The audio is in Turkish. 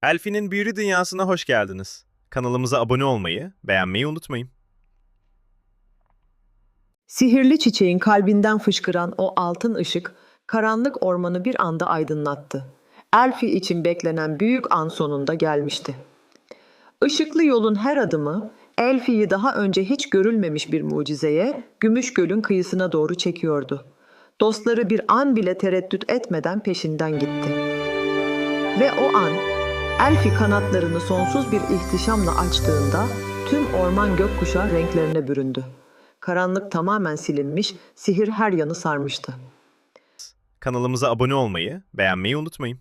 Elfi'nin büyülü dünyasına hoş geldiniz. Kanalımıza abone olmayı, beğenmeyi unutmayın. Sihirli çiçeğin kalbinden fışkıran o altın ışık, karanlık ormanı bir anda aydınlattı. Elfi için beklenen büyük an sonunda gelmişti. Işıklı yolun her adımı, Elfi'yi daha önce hiç görülmemiş bir mucizeye, Gümüş Göl'ün kıyısına doğru çekiyordu. Dostları bir an bile tereddüt etmeden peşinden gitti. Ve o an, Elfi kanatlarını sonsuz bir ihtişamla açtığında, tüm orman gökkuşağı renklerine büründü. Karanlık tamamen silinmiş, sihir her yanı sarmıştı. Kanalımıza abone olmayı, beğenmeyi unutmayın.